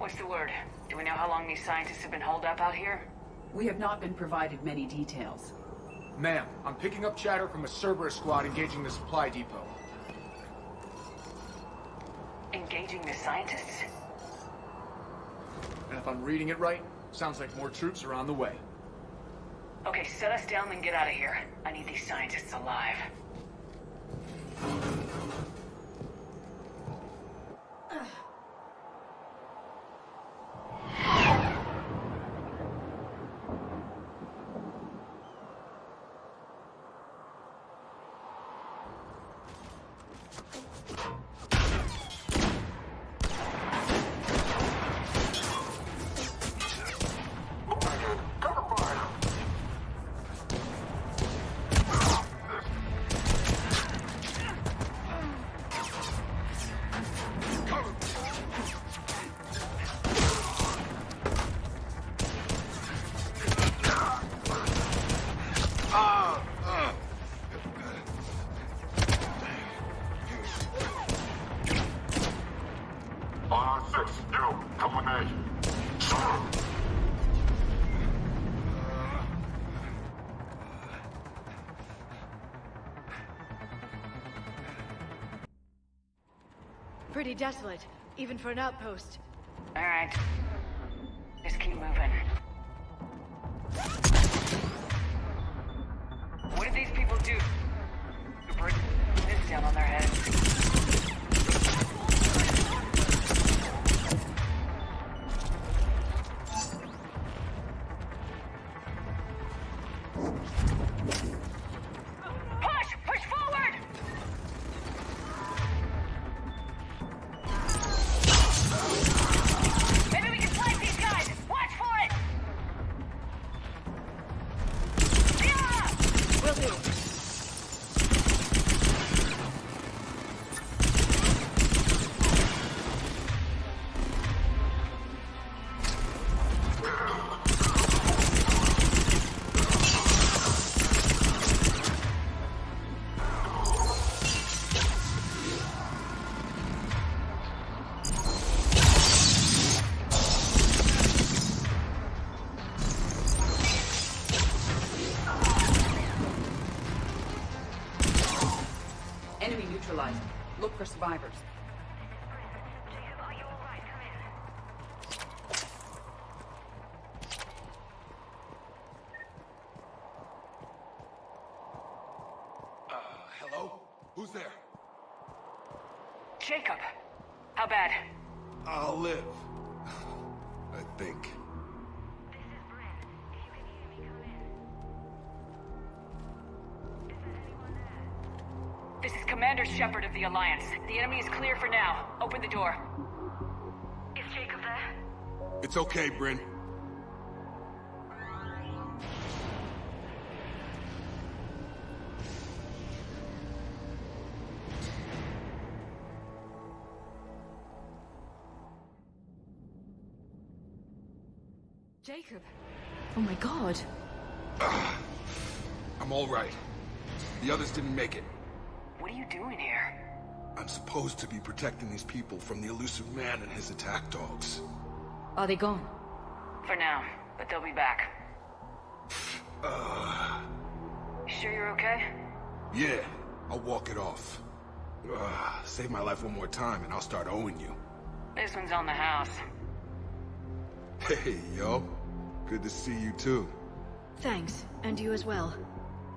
What's the word? Do we know how long these scientists have been holed up out here? We have not been provided many details. Ma'am, I'm picking up chatter from a Cerberus squad engaging the supply depot. Engaging the scientists? And if I'm reading it right, sounds like more troops are on the way. Okay, set us down and get out of here. I need these scientists alive. Pretty desolate, even for an outpost. Alright. Just keep moving. What did these people do? Bring this down on their heads. Look for survivors. Are you alright? Come in. Hello? Who's there? Jacob! How bad? I'll live. I think. This is Bryn. If you can hear me, come in. Is there anyone there? This is Commander Shepard of the Alliance. The enemy is clear for now. Open the door. Is Jacob there? It's okay, Bryn. Jacob! Oh my god. I'm all right. The others didn't make it. What are you doing here? I'm supposed to be protecting these people from the elusive man and his attack dogs. Are they gone? For now, but they'll be back. Sure you're okay? Yeah, I'll walk it off. Save my life one more time and I'll start owing you. This one's on the house. Hey, yo. Good to see you too. Thanks, and you as well.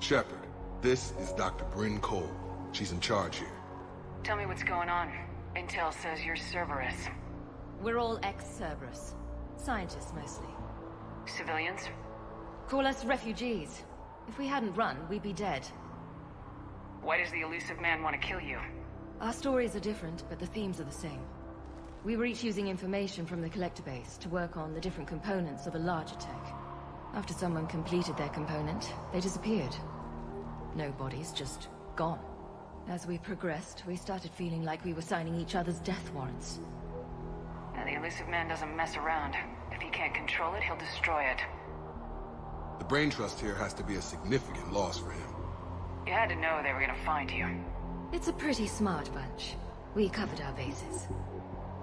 Shepard, this is Dr. Bryn Cole. She's in charge here. Tell me what's going on. Intel says you're Cerberus. We're all ex-Cerberus. Scientists, mostly. Civilians? Call us refugees. If we hadn't run, we'd be dead. Why does the elusive man want to kill you? Our stories are different, but the themes are the same. We were each using information from the collector base to work on the different components of a larger tech. After someone completed their component, they disappeared. No bodies, just gone. As we progressed, we started feeling like we were signing each other's death warrants. Now, the elusive man doesn't mess around. If he can't control it, he'll destroy it. The brain trust here has to be a significant loss for him. You had to know they were gonna find you. It's a pretty smart bunch. We covered our bases.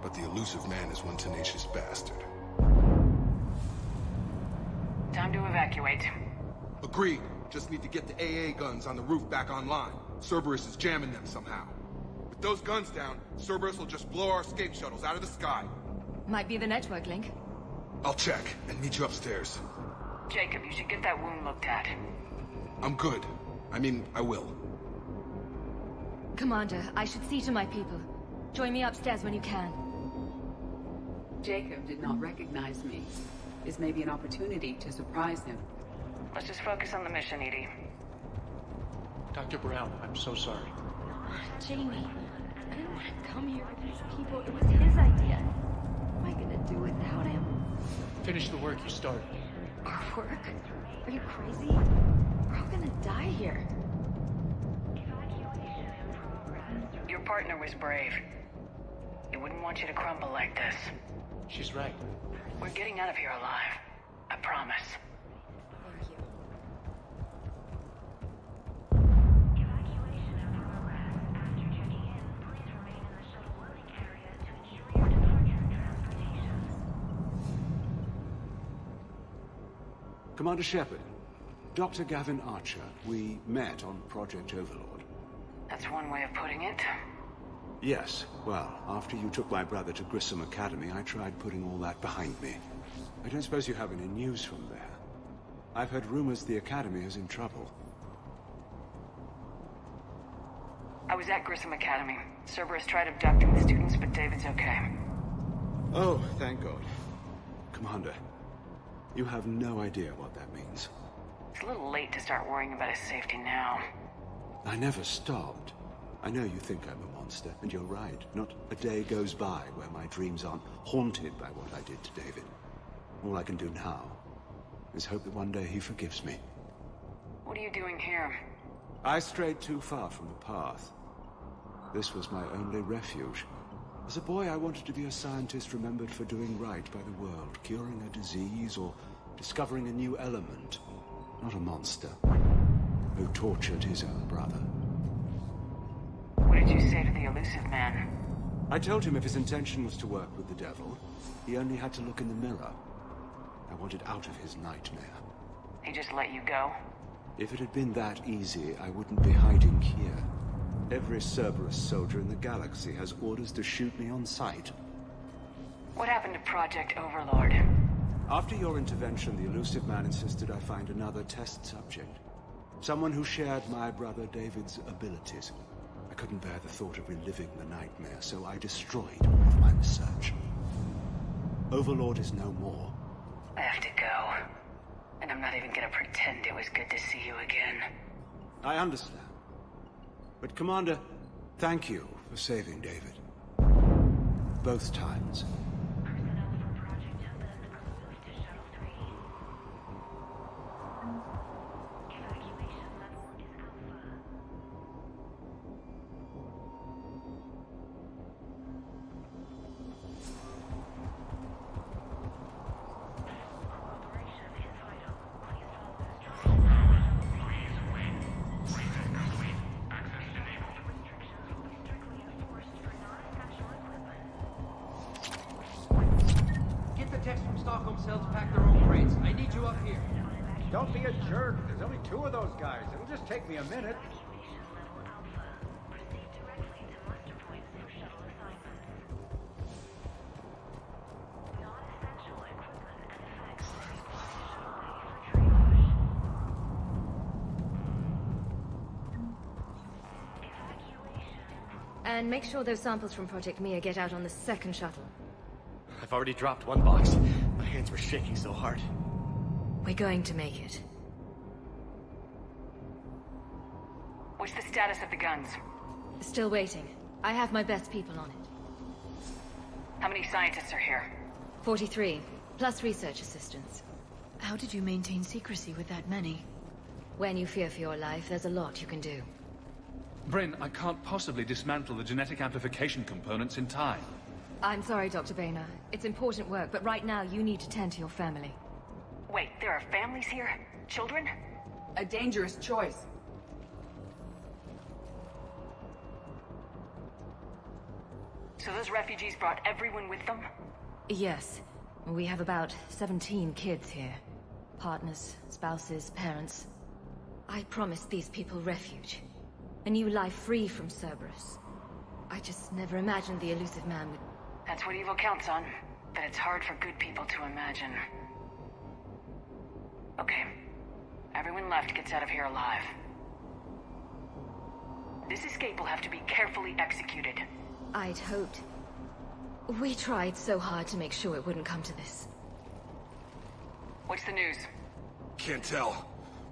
but the elusive man is one tenacious bastard. Time to evacuate. Agreed. Just need to get the AA guns on the roof back online. Cerberus is jamming them somehow. With those guns down, Cerberus will just blow our escape shuttles out of the sky. Might be the network link. I'll check and meet you upstairs. Jacob, you should get that wound looked at. I'm good. I mean, I will. Commander, I should see to my people. Join me upstairs when you can. Jacob did not recognize me. This may be an opportunity to surprise him. Let's just focus on the mission, Edie. Dr. Brown, I'm so sorry. Jamie, I didn't want to come here with these people. It was his idea. What am I gonna do without him? Finish the work you started. Our work? Are you crazy? We're all gonna die here. Your partner was brave. He wouldn't want you to crumble like this. She's right. We're getting out of here alive. I promise. Thank you. Evacuation in progress. After checking in, please remain in the shuttle loading area to ensure your departure and transportation. Commander Shepard, Dr. Gavin Archer, we met on Project Overlord. That's one way of putting it. Yes, well, after you took my brother to Grissom Academy, I tried putting all that behind me. I don't suppose you have any news from there. I've heard rumors the Academy is in trouble. I was at Grissom Academy. Cerberus tried abducting the students, but David's okay. Oh, thank God. Commander, you have no idea what that means. It's a little late to start worrying about his safety now. I never stopped. I know you think I'm a monster, and you're right. Not a day goes by where my dreams aren't haunted by what I did to David. All I can do now is hope that one day he forgives me. What are you doing here? I strayed too far from the path. This was my only refuge. As a boy, I wanted to be a scientist remembered for doing right by the world, curing a disease or discovering a new element. Not a monster who tortured his own brother. What did you say to the elusive man? I told him if his intention was to work with the devil, he only had to look in the mirror. I wanted out of his nightmare. He just let you go? If it had been that easy, I wouldn't be hiding here. Every Cerberus soldier in the galaxy has orders to shoot me on sight. What happened to Project Overlord? After your intervention, the elusive man insisted I find another test subject. Someone who shared my brother David's abilities. I couldn't bear the thought of reliving the nightmare, so I destroyed all of my research. Overlord is no more. I have to go. And I'm not even gonna pretend it was good to see you again. I understand. But Commander, thank you for saving David. Both times. Personnel from Project Tempest are moved to Shuttle 3. Evacuation level is Alpha. Cooperation is vital. Please follow instructions. Restrictions will be strictly enforced for non-essential equipment. Get the techs from Stockholm Cell to pack their own crates. I need you up here. Don't be a jerk. There's only 2 of those guys. It'll just take me a minute. Evacuation level Alpha. Proceed directly to muster points for shuttle assignment. Non-essential equipment and effects are required to shuttle bay for triage. Evacuation. And make sure those samples from Project Mia get out on the second shuttle. I've already dropped 1 box. My hands were shaking so hard. We're going to make it. What's the status of the guns? Still waiting. I have my best people on it. How many scientists are here? 43, plus research assistants. How did you maintain secrecy with that many? When you fear for your life, there's a lot you can do. Bryn, I can't possibly dismantle the genetic amplification components in time. I'm sorry, Dr. Boehner. It's important work, but right now you need to tend to your family. Wait, there are families here? Children? A dangerous choice. So those refugees brought everyone with them? Yes. We have about 17 kids here. Partners, spouses, parents. I promised these people refuge. A new life free from Cerberus. I just never imagined the elusive man would... That's what evil counts on. But it's hard for good people to imagine. Okay. Everyone left gets out of here alive. This escape will have to be carefully executed. I'd hoped. We tried so hard to make sure it wouldn't come to this. What's the news? Can't tell.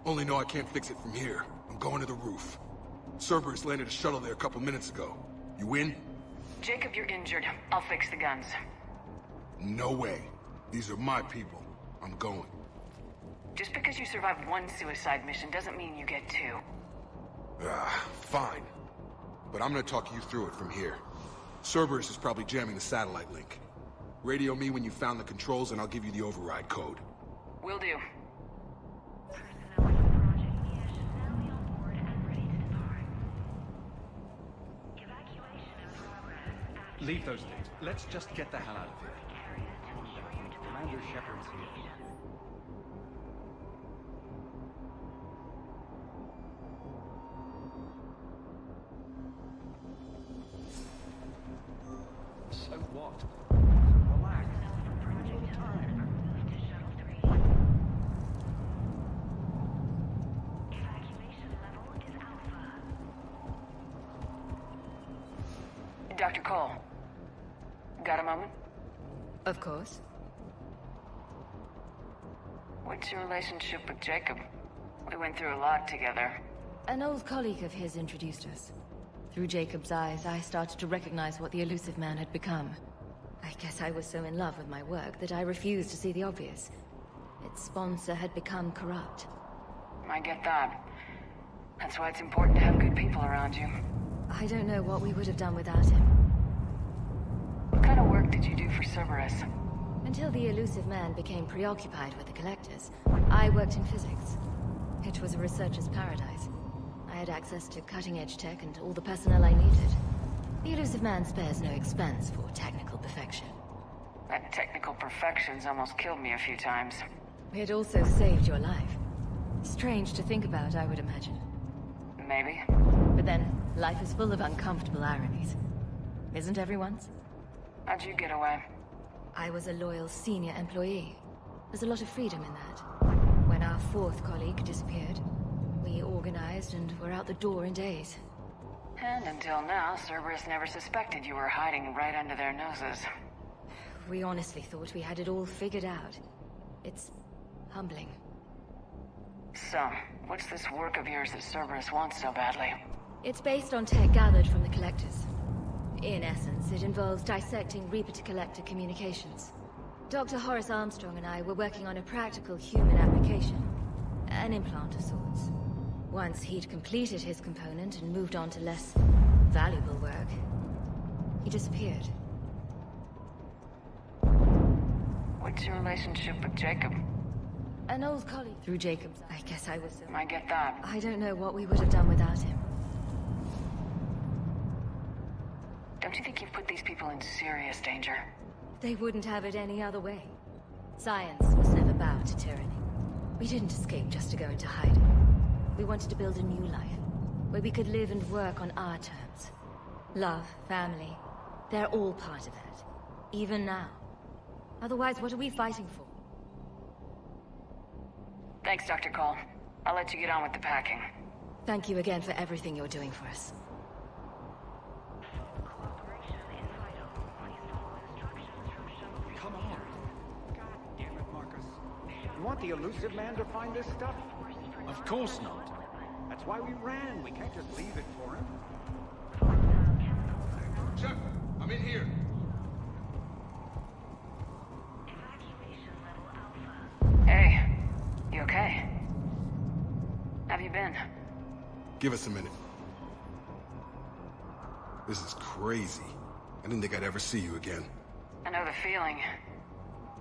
Only know I can't fix it from here. I'm going to the roof. Cerberus landed a shuttle there a couple minutes ago. You in? Jacob, you're injured. I'll fix the guns. No way. These are my people. I'm going. Just because you survived one suicide mission doesn't mean you get two. Fine. But I'm gonna talk you through it from here. Cerberus is probably jamming the satellite link. Radio me when you found the controls and I'll give you the override code. Will do. Leave those things. Let's just get the hell out of here. Commander Shepard's here. So what? Relax. A little time. Dr. Cole. Got a moment? Of course. What's your relationship with Jacob? We went through a lot together. An old colleague of his introduced us. Through Jacob's eyes, I started to recognize what the elusive man had become. I guess I was so in love with my work that I refused to see the obvious. Its sponsor had become corrupt. I get that. That's why it's important to have good people around you. I don't know what we would have done without him. What kind of work did you do for Cerberus? Until the elusive man became preoccupied with the collectors, I worked in physics. It was a researcher's paradise. I had access to cutting-edge tech and all the personnel I needed. The elusive man spares no expense for technical perfection. That technical perfection's almost killed me a few times. It also saved your life. Strange to think about, I would imagine. Maybe. But then, life is full of uncomfortable ironies. Isn't everyone's? How'd you get away? I was a loyal senior employee. There's a lot of freedom in that. When our fourth colleague disappeared, we organized and were out the door in days. And until now, Cerberus never suspected you were hiding right under their noses. We honestly thought we had it all figured out. It's humbling. So, what's this work of yours that Cerberus wants so badly? It's based on tech gathered from the Collectors. In essence, it involves dissecting Reaper-to-Collector communications. Dr. Horace Armstrong and I were working on a practical human application. An implant of sorts. Once he'd completed his component and moved on to less valuable work, he disappeared. What's your relationship with Jacob? An old colleague. Through Jacob's, I guess I was... I get that. I don't know what we would have done without him. Don't you think you've put these people in serious danger? They wouldn't have it any other way. Science was never bowed to tyranny. We didn't escape just to go into hiding. We wanted to build a new life, where we could live and work on our terms. Love, family, they're all part of that. Even now. Otherwise, what are we fighting for? Thanks, Dr. Cole. I'll let you get on with the packing. Thank you again for everything you're doing for us. Come on. God damn it, Marcus. You want the elusive man to find this stuff? Of course not. That's why we ran. We can't just leave it for him. Chuck, I'm in here. Hey, you okay? Have you been? Give us a minute. This is crazy. I didn't think I'd ever see you again. I know the feeling.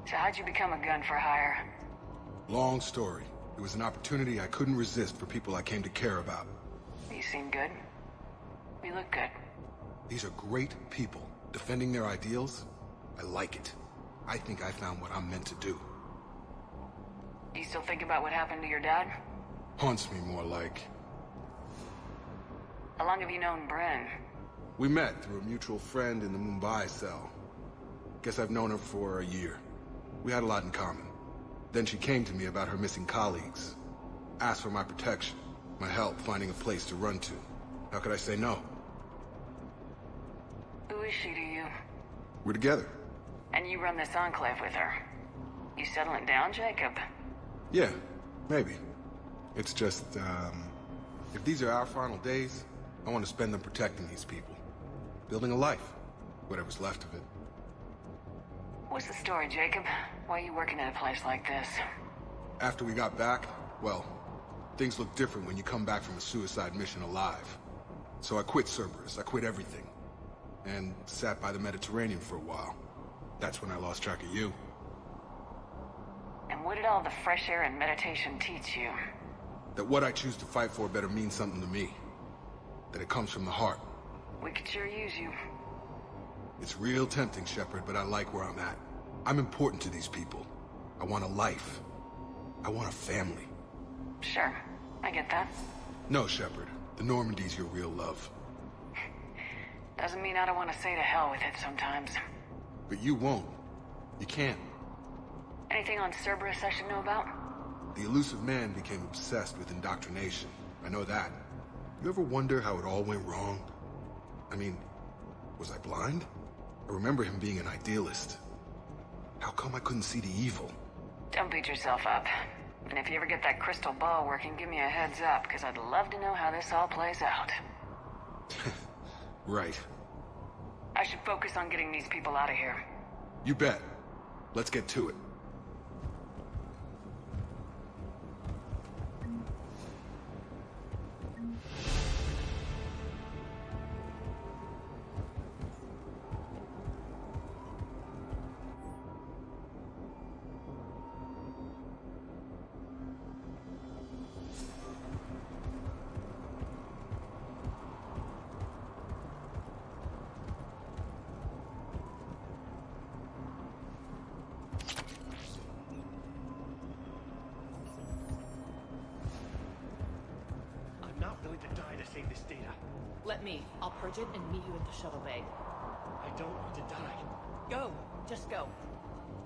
So how'd you become a gun for hire? Long story. It was an opportunity I couldn't resist for people I came to care about. You seem good. You look good. These are great people. Defending their ideals? I like it. I think I found what I'm meant to do. You still think about what happened to your dad? Haunts me more like... How long have you known Bryn? We met through a mutual friend in the Mumbai cell. Guess I've known her for a year. We had a lot in common. Then she came to me about her missing colleagues. Asked for my protection, my help finding a place to run to. How could I say no? Who is she to you? We're together. And you run this enclave with her. You settling down, Jacob? Yeah, maybe. It's just, if these are our final days, I want to spend them protecting these people. Building a life. Whatever's left of it. What's the story, Jacob? Why are you working at a place like this? After we got back, well, things look different when you come back from a suicide mission alive. So I quit Cerberus, I quit everything. And sat by the Mediterranean for a while. That's when I lost track of you. And what did all the fresh air and meditation teach you? That what I choose to fight for better mean something to me. That it comes from the heart. We could sure use you. It's real tempting, Shepard, but I like where I'm at. I'm important to these people. I want a life. I want a family. Sure, I get that. No, Shepard. The Normandy's your real love. Doesn't mean I don't want to say to hell with it sometimes. But you won't. You can't. Anything on Cerberus I should know about? The elusive man became obsessed with indoctrination. I know that. You ever wonder how it all went wrong? I mean, was I blind? I remember him being an idealist. How come I couldn't see the evil? Don't beat yourself up. And if you ever get that crystal ball working, give me a heads up, because I'd love to know how this all plays out. Right. I should focus on getting these people out of here. You bet. Let's get to it. Let me. I'll purge it and meet you at the shuttle bay. I don't want to die. Go. Just go.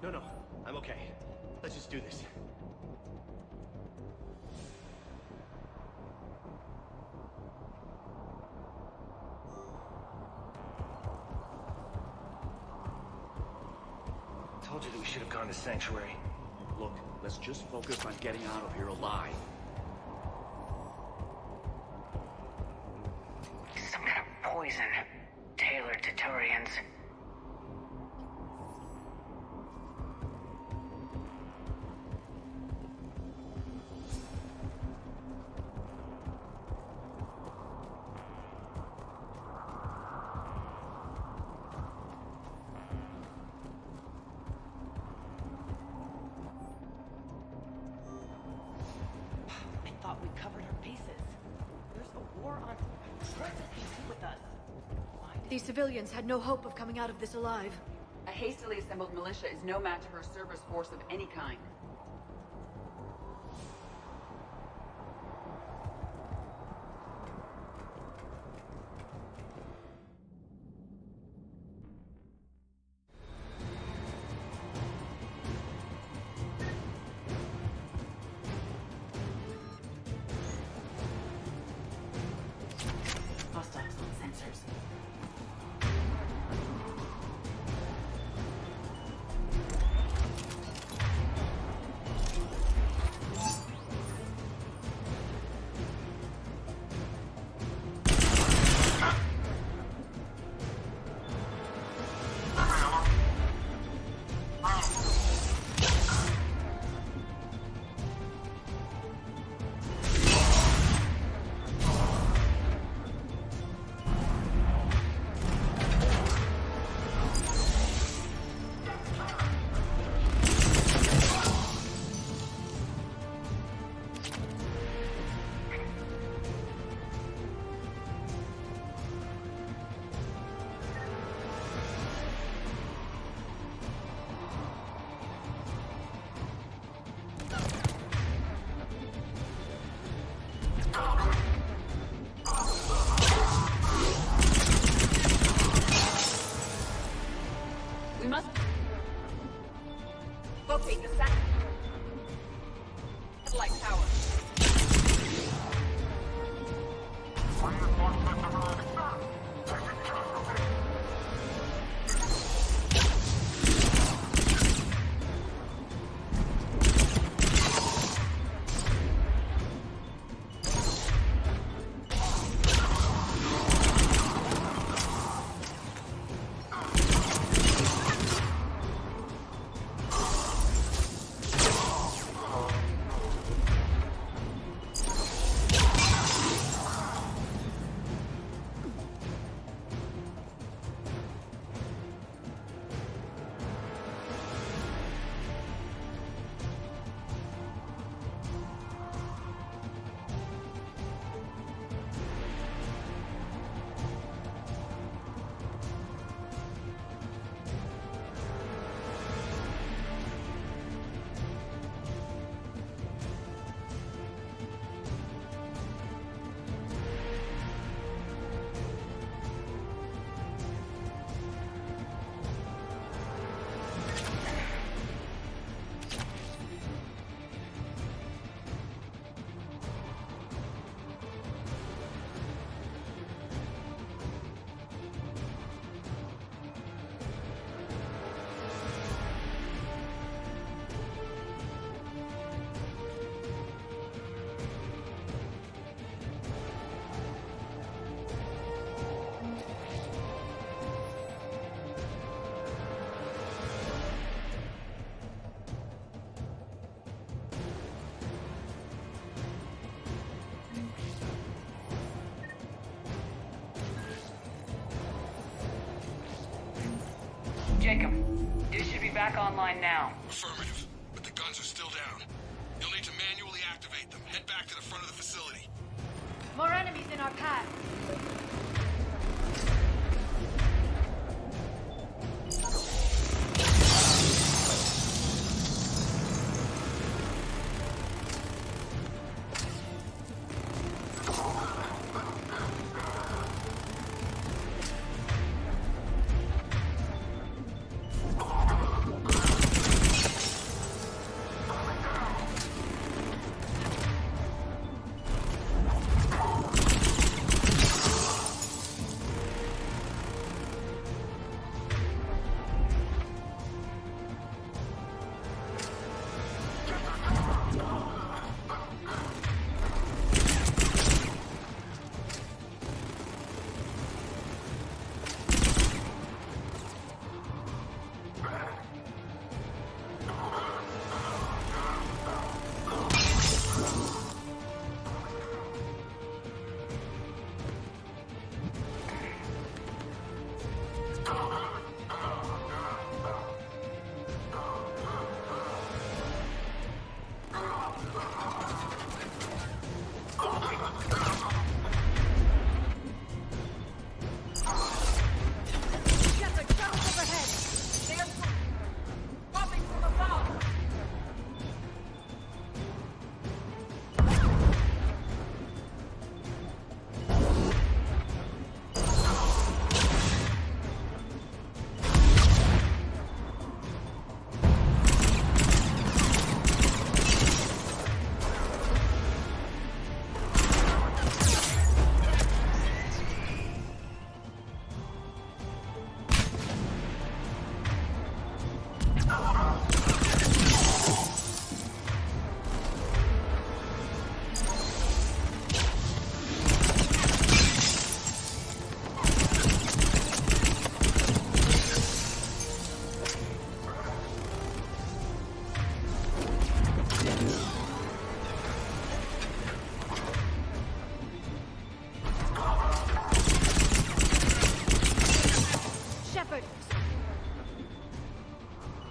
No, I'm okay. Let's just do this. Told you that we should have gone to Sanctuary. Look, let's just focus on getting out of here alive. Some kind of poison, tailored to Turians. We covered our bases. There's a war on... What does he do with us? These civilians had no hope of coming out of this alive. A hastily assembled militia is no match for a Cerberus force of any kind. Hostiles on sensors. Jacob, you should be back online now. Affirmative, but the guns are still down. You'll need to manually activate them. Head back to the front of the facility. More enemies in our path.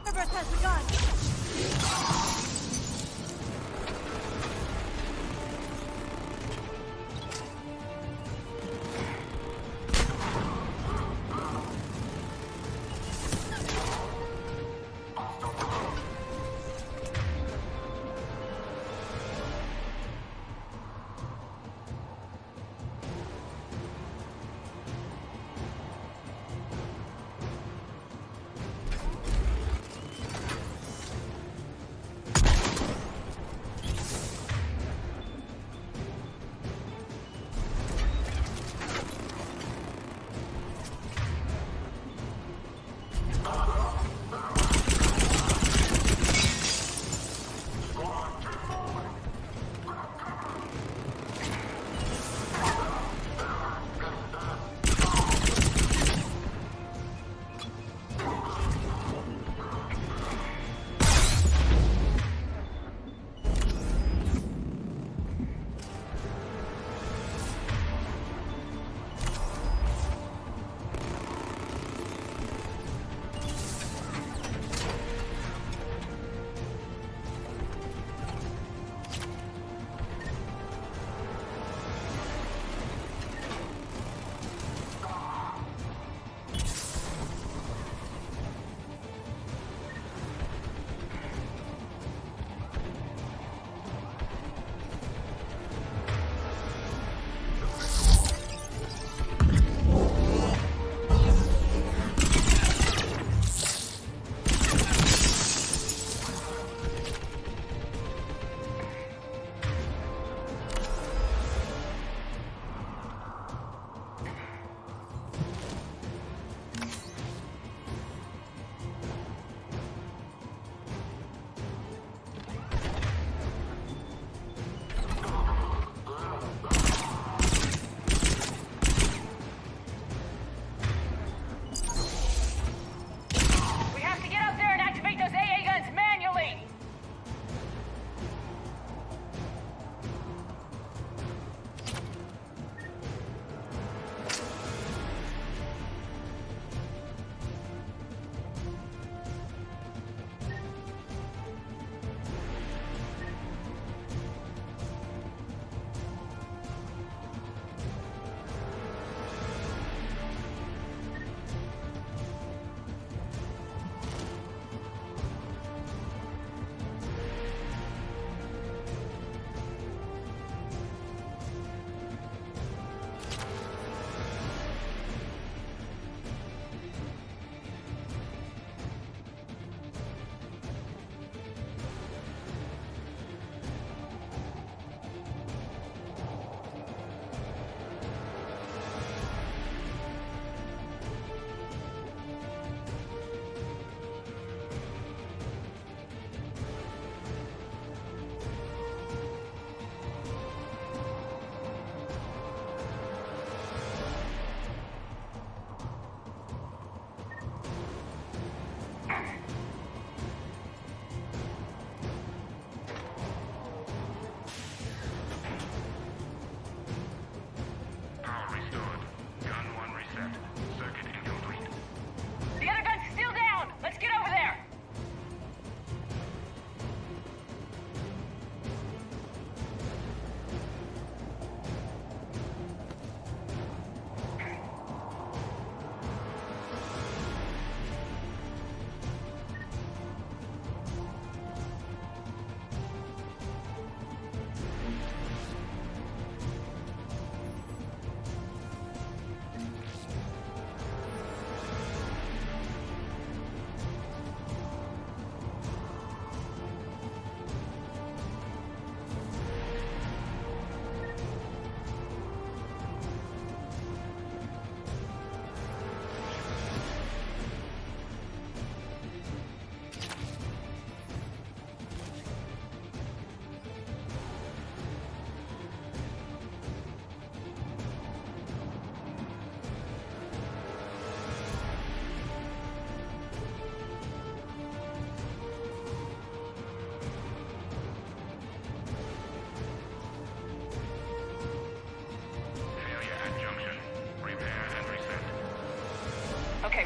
Cerberus has begun!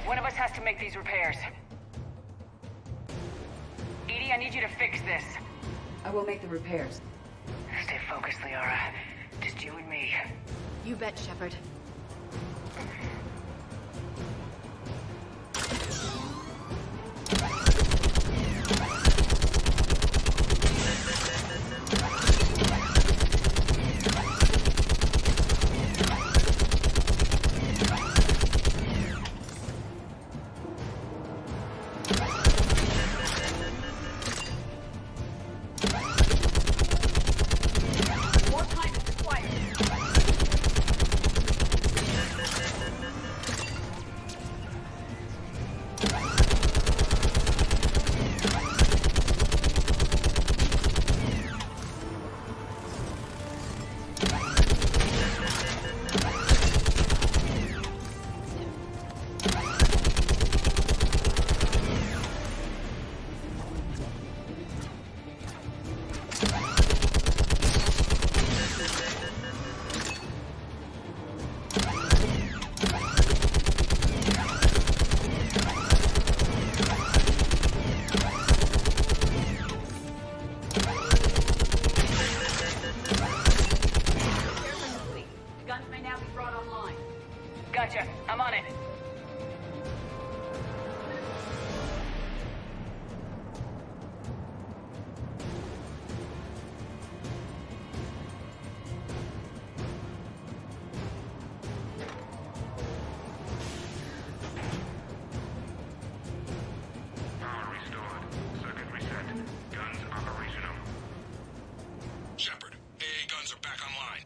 one of us has to make these repairs. Edie, I need you to fix this. I will make the repairs. Stay focused, Liara. Just you and me. You bet, Shepard. Gotcha. I'm on it. Power restored. Circuit reset. Guns operational. Shepard, AA guns are back online.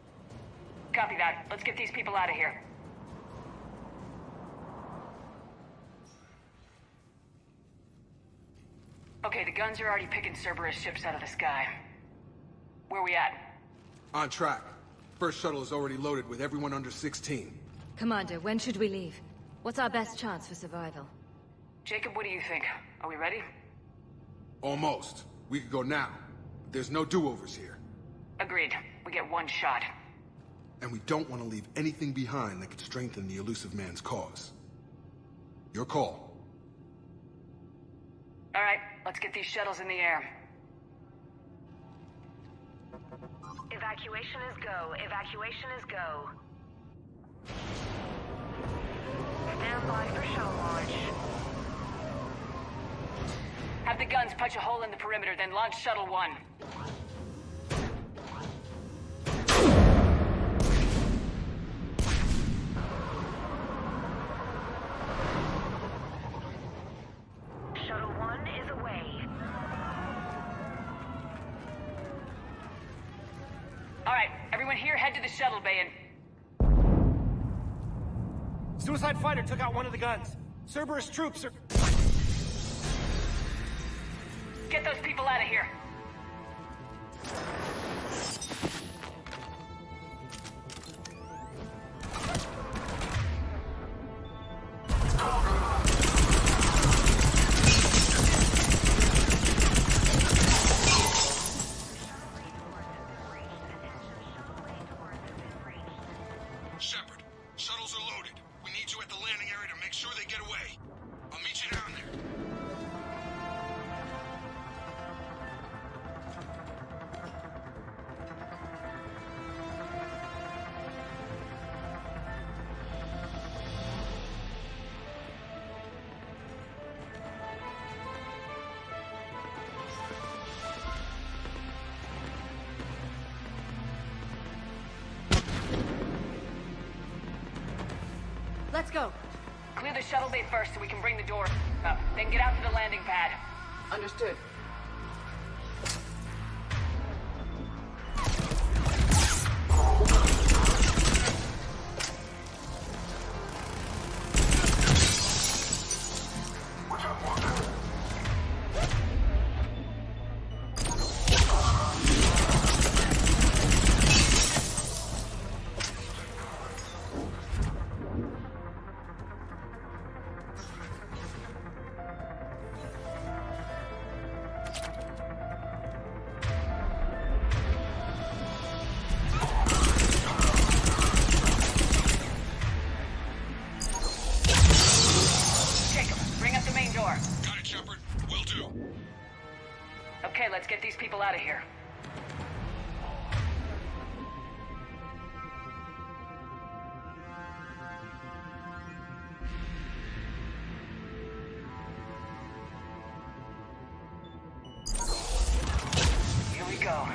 Copy that. Let's get these people out of here. Okay, the guns are already picking Cerberus ships out of the sky. Where we at? On track. First shuttle is already loaded with everyone under 16. Commander, when should we leave? What's our best chance for survival? Jacob, what do you think? Are we ready? Almost. We could go now. There's no do-overs here. Agreed. We get one shot. And we don't want to leave anything behind that could strengthen the elusive man's cause. Your call. All right, let's get these shuttles in the air. Evacuation is go. Evacuation is go. Stand by for shuttle launch. Have the guns punch a hole in the perimeter, then launch Shuttle 1. Shuttle 1 is away. All right, everyone here, head to the shuttle bay and... Suicide fighter took out one of the guns. Cerberus troops are... Get those people out of here. Shepard, shuttles are loaded. We need you at the landing area to make sure they get away. I'll meet you down there. Let's go. Clear the shuttle bay first so we can bring the door up. Then get out to the landing pad. Understood. Okay, let's get these people out of here. Here we go.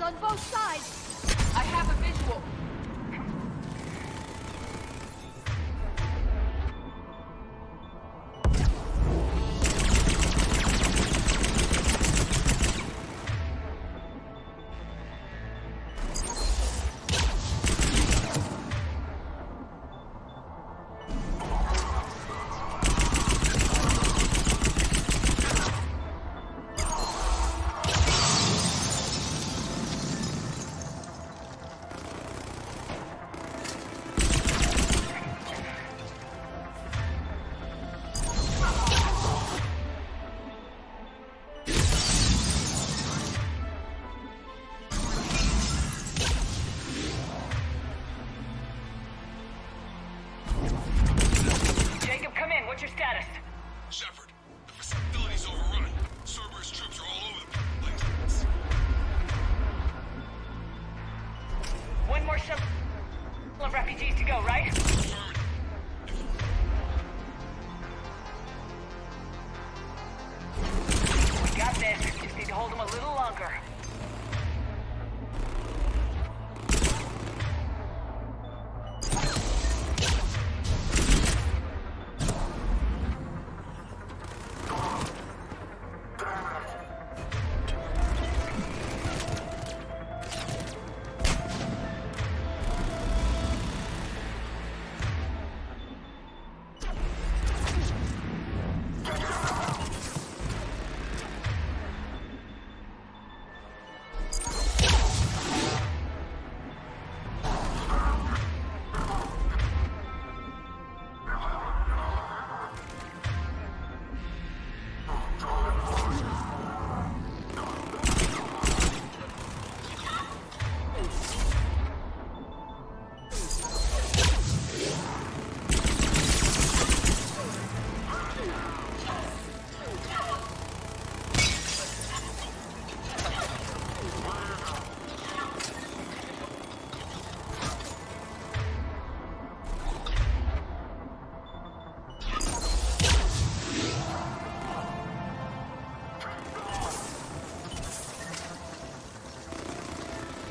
On both sides. I have a visual. What's your status? Shepard, the facility's overrun. Cerberus troops are all over the place. One more shuttle of refugees to go, right? We got this. Just need to hold them a little longer.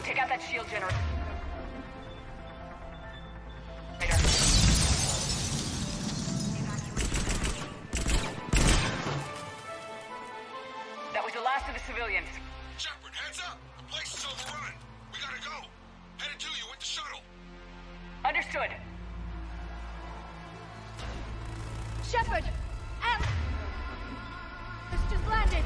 Take out that shield generator. That was the last of the civilians. Shepard, heads up! The place is overrun. We gotta go. Headed to you with the shuttle. Understood. Shepard! Alice! It's just landed!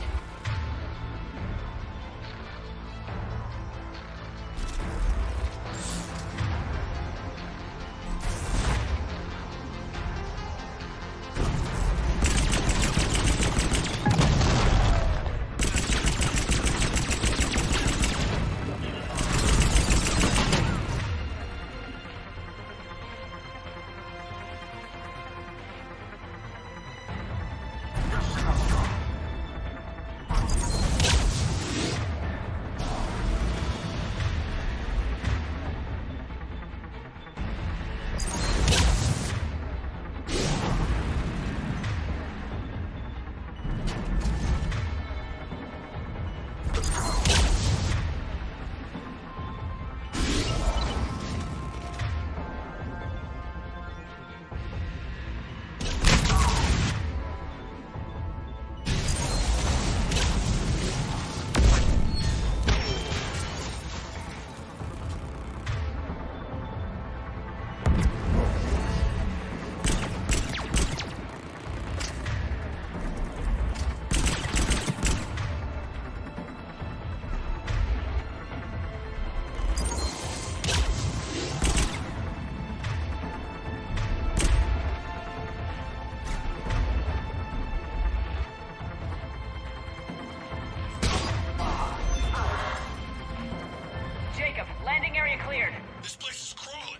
Landing area cleared. This place is crawling.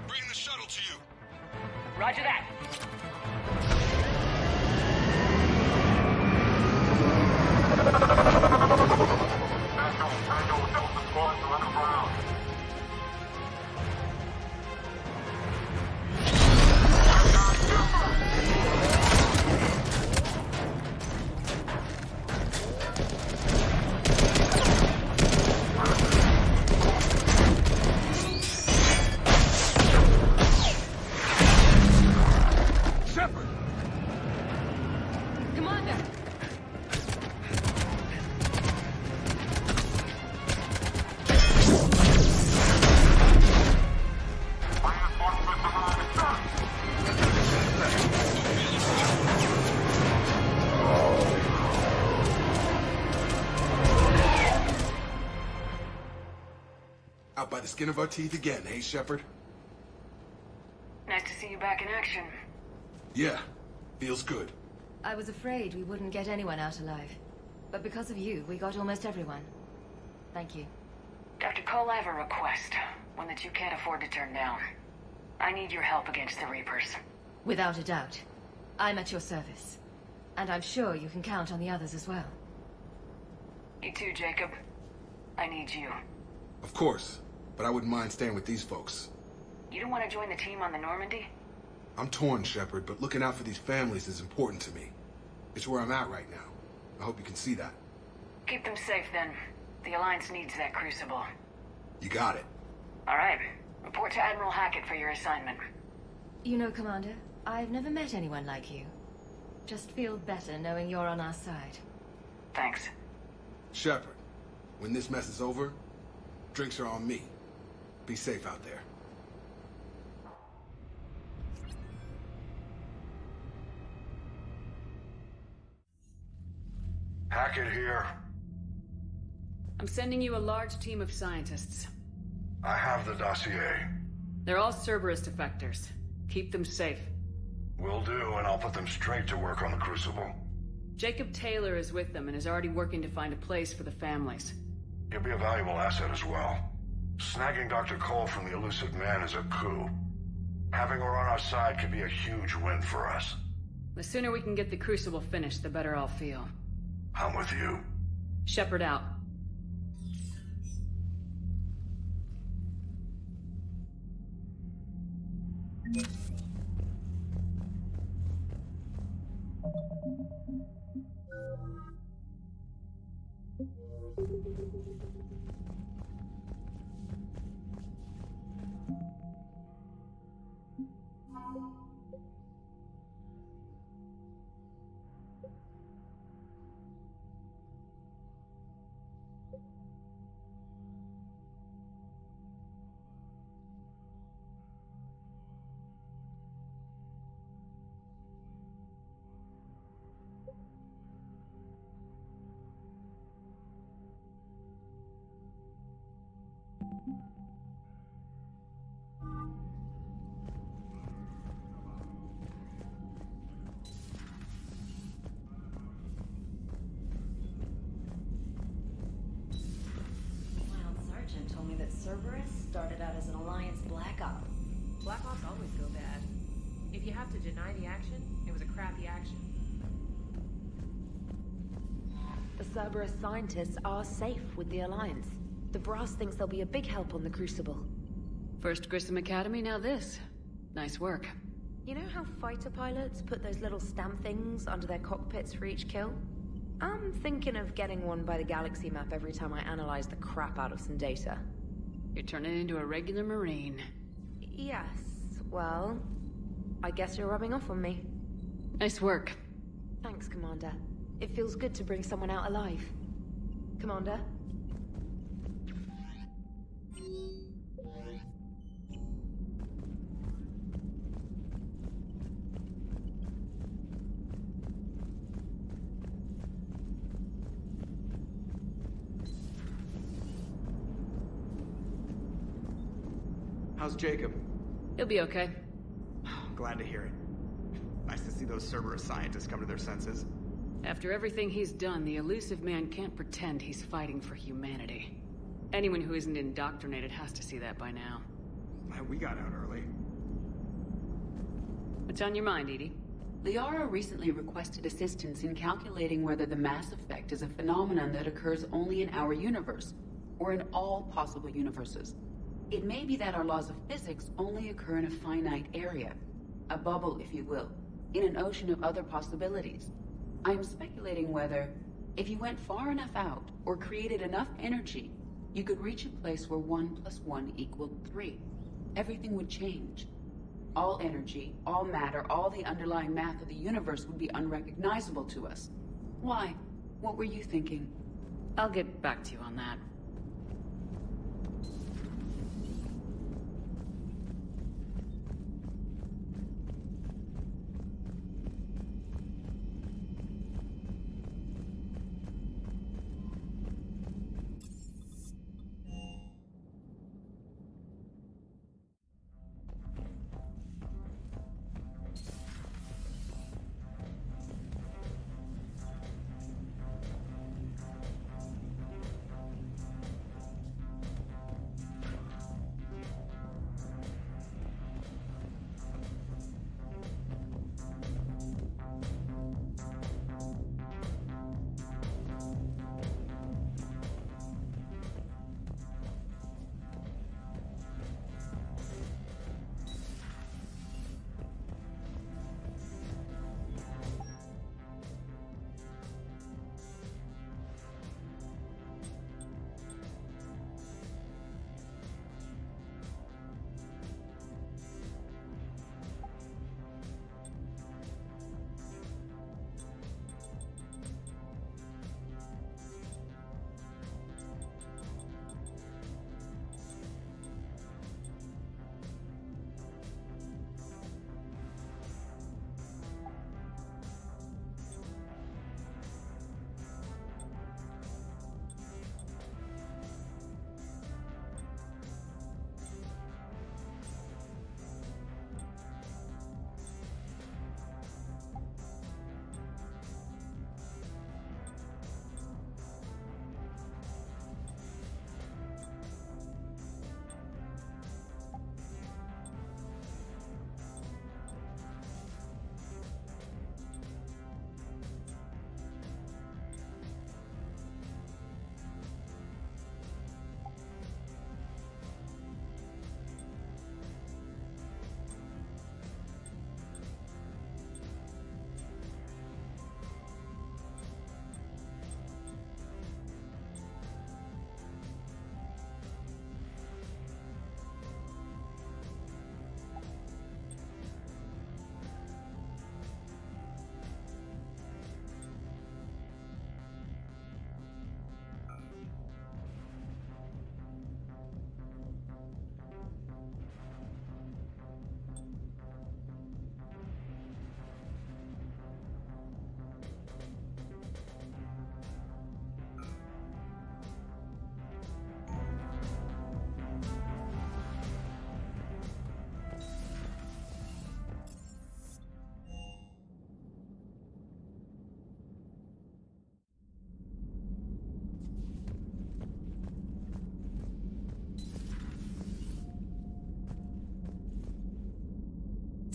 Bringing the shuttle to you. Roger that. Out by the skin of our teeth again, hey, Shepard? Nice to see you back in action. Yeah, feels good. I was afraid we wouldn't get anyone out alive. But because of you, we got almost everyone. Thank you. Dr. Cole, I have a request. One that you can't afford to turn down. I need your help against the Reapers. Without a doubt. I'm at your service. And I'm sure you can count on the others as well. You too, Jacob. I need you. Of course, but I wouldn't mind staying with these folks. You don't want to join the team on the Normandy? I'm torn, Shepard, but looking out for these families is important to me. It's where I'm at right now. I hope you can see that. Keep them safe, then. The Alliance needs that crucible. You got it. All right. Report to Admiral Hackett for your assignment. You know, Commander, I've never met anyone like you. Just feel better knowing you're on our side. Thanks. Shepard, when this mess is over, drinks are on me. Be safe out there. Hackett here. I'm sending you a large team of scientists. I have the dossier. They're all Cerberus defectors. Keep them safe. Will do, and I'll put them straight to work on the Crucible. Jacob Taylor is with them and is already working to find a place for the families. He'll be a valuable asset as well. Snagging Dr. Cole from the elusive man is a coup. Having her on our side could be a huge win for us. The sooner we can get the Crucible finished, the better I'll feel. I'm with you. Shepard out. agent told me that Cerberus started out as an Alliance Black Op. Black Ops always go bad. If you have to deny the action, it was a crappy action. The Cerberus scientists are safe with the Alliance. The Brass thinks they'll be a big help on the Crucible. First Grissom Academy, now this. Nice work. You know how fighter pilots put those little stamp things under their cockpits for each kill? I'm thinking of getting one by the galaxy map every time I analyze the crap out of some data. You're turning into a regular Marine. Yes, well, I guess you're rubbing off on me. Nice work. Thanks, Commander. It feels good to bring someone out alive. Commander? How's Jacob? He'll be okay. Glad to hear it. Nice to see those Cerberus scientists come to their senses. After everything he's done, the elusive man can't pretend he's fighting for humanity. Anyone who isn't indoctrinated has to see that by now. We got out early. What's on your mind, Edie? Liara recently requested assistance in calculating whether the mass effect is a phenomenon that occurs only in our universe, or in all possible universes. It may be that our laws of physics only occur in a finite area, a bubble, if you will, in an ocean of other possibilities. I am speculating whether, if you went far enough out, or created enough energy, you could reach a place where 1 + 1 = 3. Everything would change. All energy, all matter, all the underlying math of the universe would be unrecognizable to us. Why? What were you thinking? I'll get back to you on that.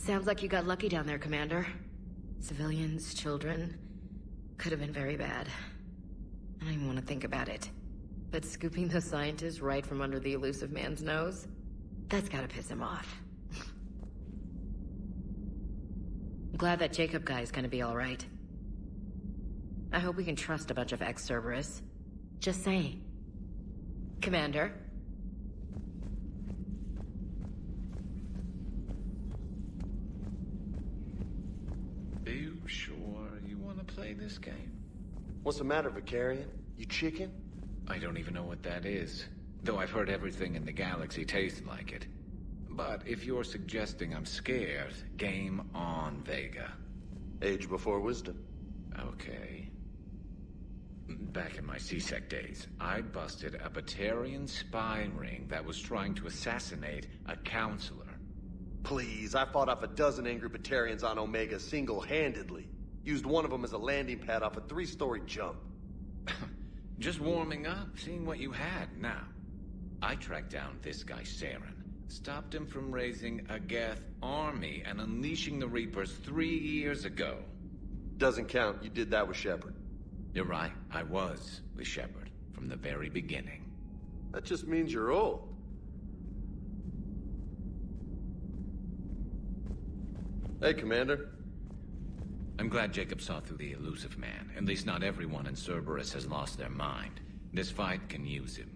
Sounds like you got lucky down there, Commander. Civilians, children. Could have been very bad. I don't even want to think about it. But scooping the scientist right from under the elusive man's nose? That's gotta piss him off. I'm glad that Jacob guy is gonna be alright. I hope we can trust a bunch of ex-Cerberus. Just saying. Commander? Are you sure you want to play this game? What's the matter, Vicarian? You chicken? I don't even know what that is, though I've heard everything in the galaxy tastes like it. But if you're suggesting I'm scared, game on, Vega. Age before wisdom. Okay. Back in my CSEC days, I busted a Batarian spy ring that was trying to assassinate a councilor. Please, I fought off a dozen angry Batarians on Omega single-handedly. Used one of them as a landing pad off a 3-story jump. Just warming up, seeing what you had. Now, I tracked down this guy, Saren. Stopped him from raising a Geth army and unleashing the Reapers 3 years ago. Doesn't count. You did that with Shepard. You're right. I was with Shepard from the very beginning. That just means you're old. Hey, Commander. I'm glad Jacob saw through the elusive man. At least not everyone in Cerberus has lost their mind. This fight can use him.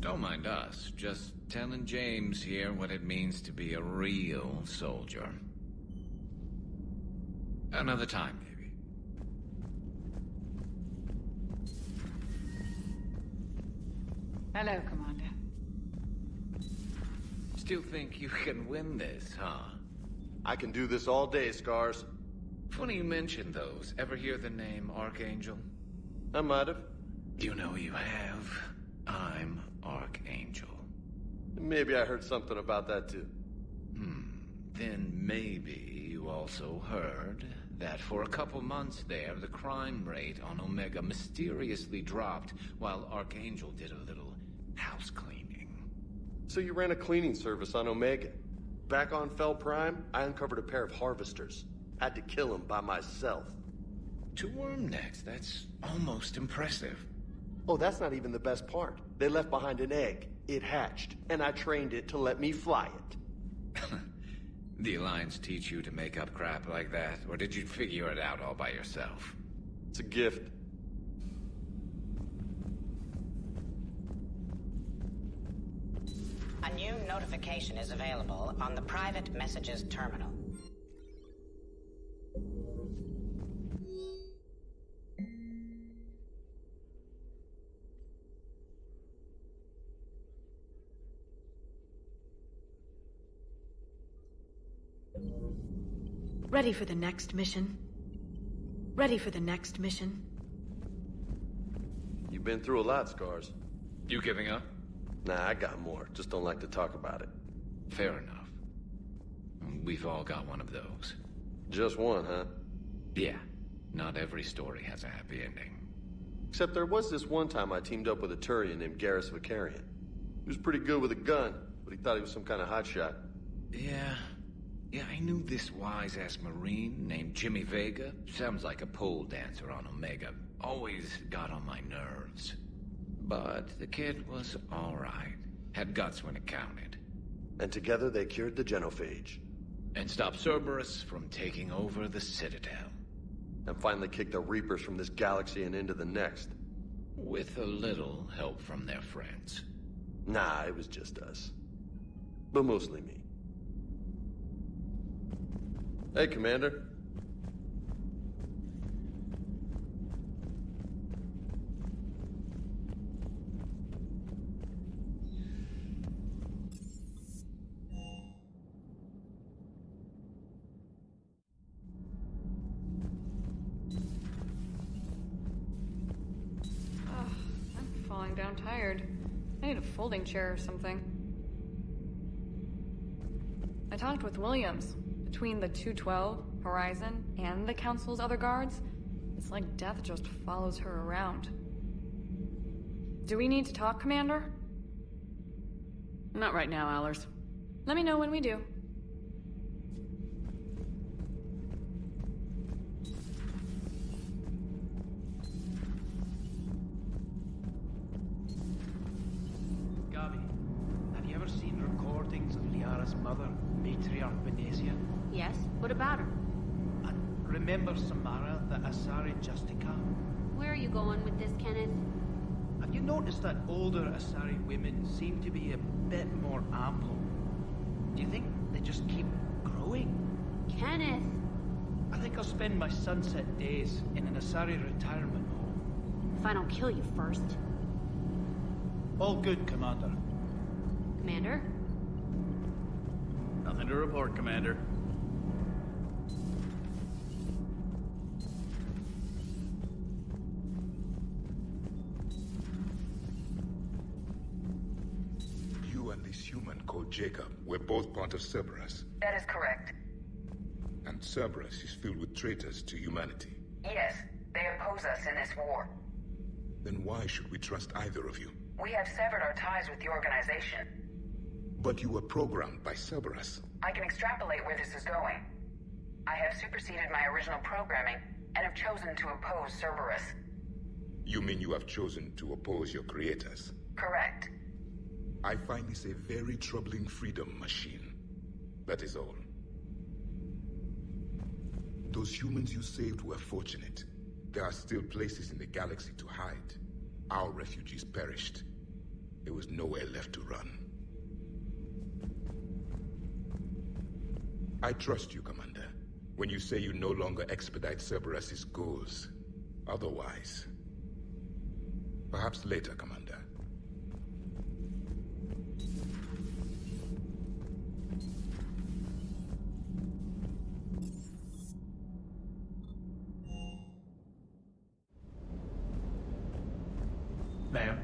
Don't mind us. Just telling James here what it means to be a real soldier. Another time, maybe. Hello, Commander. Still think you can win this, huh? I can do this all day, Scars. Funny you mentioned those. Ever hear the name Archangel? I might have. You know you have. I'm Archangel. Maybe I heard something about that too. Then maybe you also heard that for a couple months there, the crime rate on Omega mysteriously dropped while Archangel did a little house cleaning. So you ran a cleaning service on Omega. Back on Fel Prime, I uncovered a pair of harvesters. Had to kill them by myself. 2 worm necks, that's almost impressive. Oh, that's not even the best part. They left behind an egg. It hatched, and I trained it to let me fly it. The Alliance teach you to make up crap like that, or did you figure it out all by yourself? It's a gift. A new notification is available on the private messages terminal. Ready for the next mission? Ready for the next mission? You've been through a lot, Scars. You giving up? Nah, I got more. Just don't like to talk about it. Fair enough. We've all got one of those. Just one, huh? Yeah. Not every story has a happy ending. Except there was this one time I teamed up with a Turian named Garrus Vicarian. He was pretty good with a gun, but he thought he was some kind of hotshot. Yeah, I knew this wise-ass Marine named Jimmy Vega. Sounds like a pole dancer on Omega. Always got on my nerves. But the kid was alright. Had guts when it counted. And together they cured the genophage. And stopped Cerberus from taking over the Citadel. And finally kicked the Reapers from this galaxy and into the next. With a little help from their friends. Nah, it was just us. But mostly me. Hey, Commander. I'm falling down tired. I need a folding chair or something. I talked with Williams. Between the 212, Horizon, and the Council's other guards, it's like death just follows her around. Do we need to talk, Commander? Not right now, Allers. Let me know when we do. Samara's mother, Matriarch Benesia? Yes? What about her? And remember Samara, the Asari Justica? Where are you going with this, Kenneth? Have you noticed that older Asari women seem to be a bit more ample? Do you think they just keep growing? Kenneth! I think I'll spend my sunset days in an Asari retirement home. If I don't kill you first. All good, Commander. Commander? Nothing to report, Commander. You and this human called Jacob were both part of Cerberus. That is correct. And Cerberus is filled with traitors to humanity. Yes, they oppose us in this war. Then why should we trust either of you? We have severed our ties with the organization. But you were programmed by Cerberus. I can extrapolate where this is going. I have superseded my original programming and have chosen to oppose Cerberus. You mean you have chosen to oppose your creators? Correct. I find this a very troubling freedom machine. That is all. Those humans you saved were fortunate. There are still places in the galaxy to hide. Our refugees perished. There was nowhere left to run. I trust you, Commander, when you say you no longer expedite Cerberus's goals. Otherwise... Perhaps later, Commander. Ma'am?